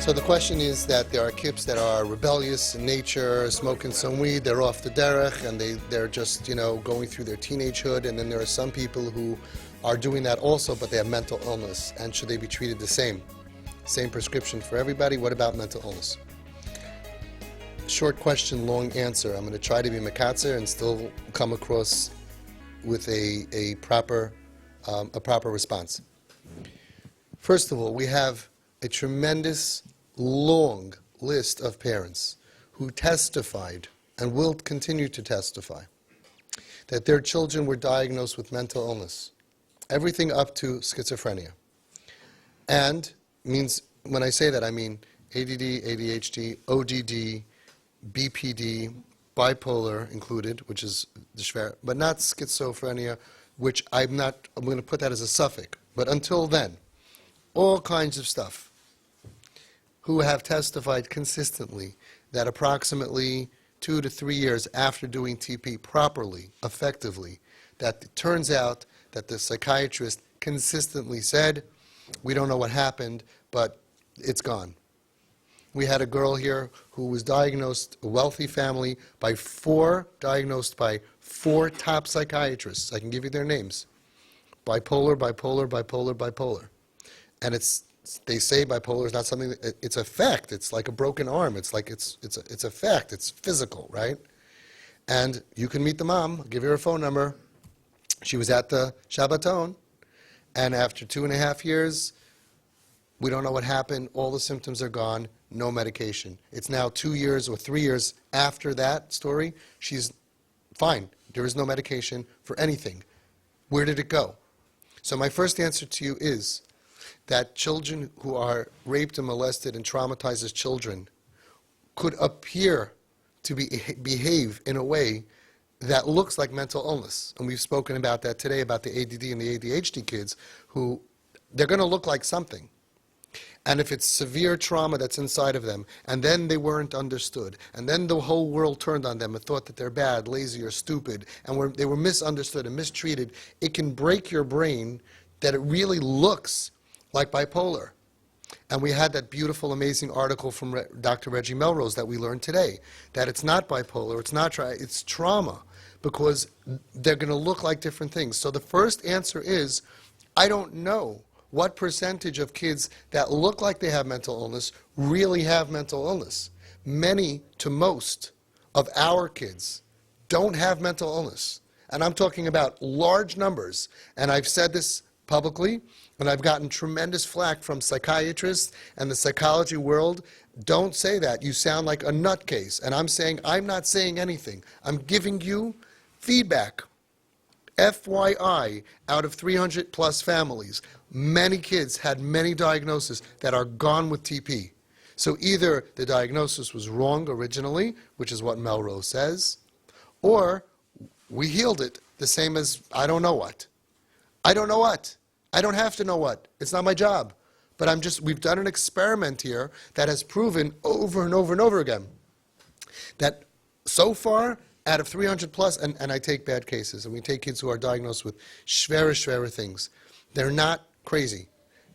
So the question is that there are kips that are rebellious in nature, smoking some weed, they're off the derech, and they're just, going through their teenagehood, and then there are some people who are doing that also, but they have mental illness, and should they be treated the same? Same prescription for everybody. What about mental illness? Short question, long answer. I'm going to try to be makatzer and still come across with a proper response. First of all, we have a tremendous, long list of parents who testified and will continue to testify that their children were diagnosed with mental illness, everything up to schizophrenia. And means, when I say that, I mean ADD, ADHD, ODD, BPD, bipolar included, which is the schwer, but not schizophrenia, which I'm going to put that as a suffix. But until then, all kinds of stuff, who have testified consistently that approximately 2 to 3 years after doing TP properly, effectively, that it turns out that the psychiatrist consistently said, we don't know what happened, but it's gone. We had a girl here who was diagnosed, a wealthy family, diagnosed by 4 top psychiatrists. I can give you their names. Bipolar, bipolar, bipolar, bipolar. And they say bipolar is not something, it's a fact. It's like a broken arm. It's a fact. It's physical, right? And you can meet the mom. I'll give you her phone number. She was at the Shabbaton, and after 2.5 years, we don't know what happened. All the symptoms are gone. No medication. It's now 2 years or 3 years after that story. She's fine. There is no medication for anything. Where did it go? So my first answer to you is that children who are raped and molested and traumatized as children could appear to behave in a way that looks like mental illness. And we've spoken about that today, about the ADD and the ADHD kids, who they're going to look like something. And if it's severe trauma that's inside of them, and then they weren't understood, and then the whole world turned on them and thought that they're bad, lazy, or stupid, and they were misunderstood and mistreated, it can break your brain that it really looks like bipolar. And we had that beautiful, amazing article from Dr. Reggie Melrose that we learned today, that it's not bipolar, it's trauma, because they're going to look like different things. So the first answer is, I don't know what percentage of kids that look like they have mental illness really have mental illness. Many to most of our kids don't have mental illness. And I'm talking about large numbers. And I've said this publicly, and I've gotten tremendous flack from psychiatrists and the psychology world. Don't say that. You sound like a nutcase. And I'm saying, I'm not saying anything. I'm giving you feedback. FYI, out of 300 plus families, many kids had many diagnoses that are gone with TP. So either the diagnosis was wrong originally, which is what Melrose says, or we healed it the same as I don't know what. I don't know what. I don't have to know what. It's not my job. But we've done an experiment here that has proven over and over and over again that so far, out of 300 plus, and I take bad cases, and we take kids who are diagnosed with schwere things. They're not crazy,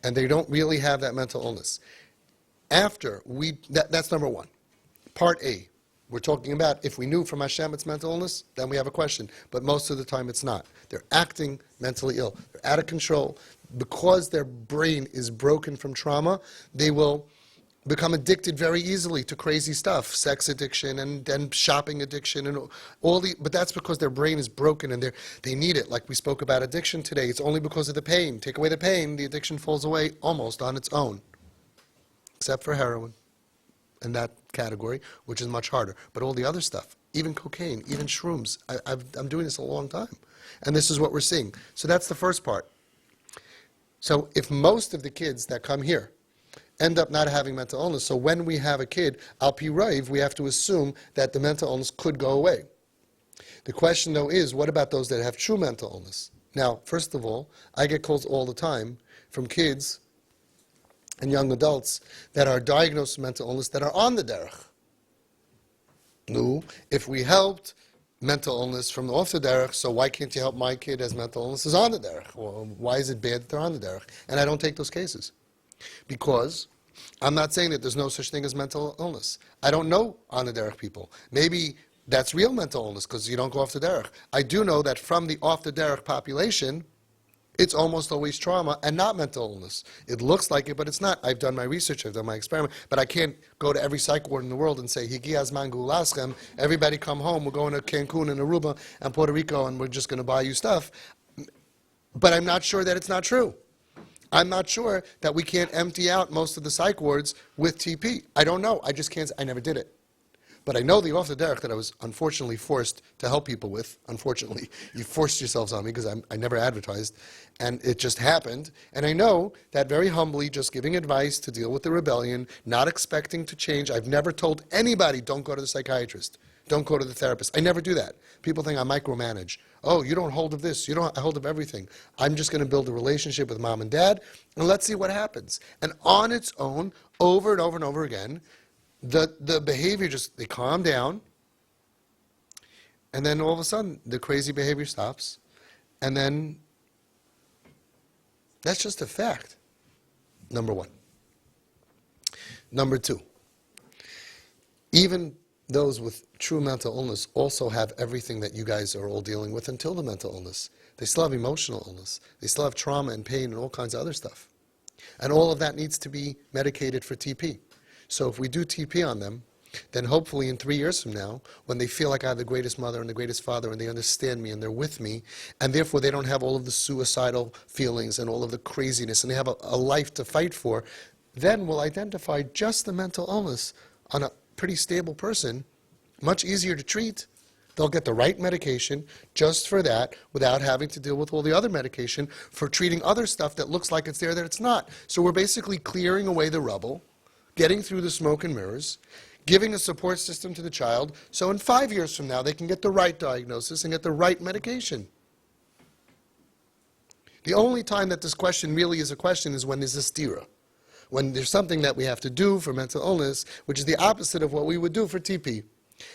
and they don't really have that mental illness. That's number one. Part A, we're talking about if we knew from Hashem it's mental illness, then we have a question. But most of the time it's not. They're acting mentally ill. They're out of control. Because their brain is broken from trauma, they will become addicted very easily to crazy stuff, sex addiction and then shopping addiction and but that's because their brain is broken and they need it. Like we spoke about addiction today, it's only because of the pain. Take away the pain, the addiction falls away almost on its own, except for heroin in that category, which is much harder. But all the other stuff, even cocaine, even shrooms, I'm doing this a long time, and this is what we're seeing. So that's the first part. So if most of the kids that come here end up not having mental illness, so when we have a kid, al pi raiv, we have to assume that the mental illness could go away. The question, though, is, what about those that have true mental illness? Now, first of all, I get calls all the time from kids and young adults that are diagnosed with mental illness that are on the derech. No, if we helped mental illness from off the derech, so why can't you help my kid as mental illness is on the derech? Well, why is it bad that they're on the derech? And I don't take those cases. Because I'm not saying that there's no such thing as mental illness. I don't know on the derech people. Maybe that's real mental illness because you don't go off the derech. I do know that from the off the derech population, it's almost always trauma and not mental illness. It looks like it, but it's not. I've done my research, I've done my experiment, but I can't go to every psych ward in the world and say, Higi azman gulaschem, everybody come home, we're going to Cancun and Aruba and Puerto Rico and we're just going to buy you stuff. But I'm not sure that it's not true. I'm not sure that we can't empty out most of the psych wards with TP. I don't know. I just can't. I never did it. But I know the off the derech that I was unfortunately forced to help people with. Unfortunately, you forced yourselves on me because I never advertised, and it just happened. And I know that very humbly, just giving advice to deal with the rebellion, not expecting to change. I've never told anybody, don't go to the psychiatrist, don't go to the therapist. I never do that. People think I micromanage. Oh, you don't hold of this, you don't hold of everything. I'm just going to build a relationship with mom and dad, and let's see what happens. And on its own, over and over and over again, the behavior just, they calm down, and then all of a sudden, the crazy behavior stops, and then that's just a fact, number one. Number two, even those with true mental illness also have everything that you guys are all dealing with until the mental illness. They still have emotional illness. They still have trauma and pain and all kinds of other stuff. And all of that needs to be medicated for TP. So if we do TP on them, then hopefully in 3 years from now, when they feel like I have the greatest mother and the greatest father and they understand me and they're with me, and therefore they don't have all of the suicidal feelings and all of the craziness and they have a life to fight for, then we'll identify just the mental illness on a pretty stable person, much easier to treat. They'll get the right medication just for that without having to deal with all the other medication for treating other stuff that looks like it's there that it's not. So we're basically clearing away the rubble, getting through the smoke and mirrors, giving a support system to the child, so in 5 years from now they can get the right diagnosis and get the right medication. The only time that this question really is a question is when there's a stira, when there's something that we have to do for mental illness, which is the opposite of what we would do for TP.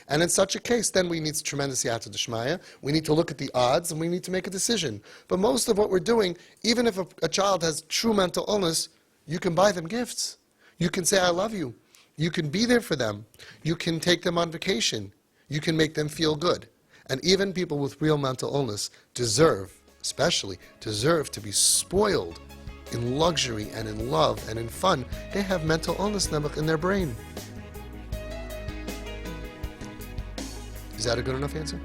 And in such a case, then we need tremendous yata d'shmaya. We need to look at the odds and we need to make a decision. But most of what we're doing, even if a child has true mental illness, you can buy them gifts. You can say, I love you. You can be there for them. You can take them on vacation. You can make them feel good. And even people with real mental illness especially deserve to be spoiled in luxury and in love and in fun. They have mental illness in their brain. Is that a good enough answer?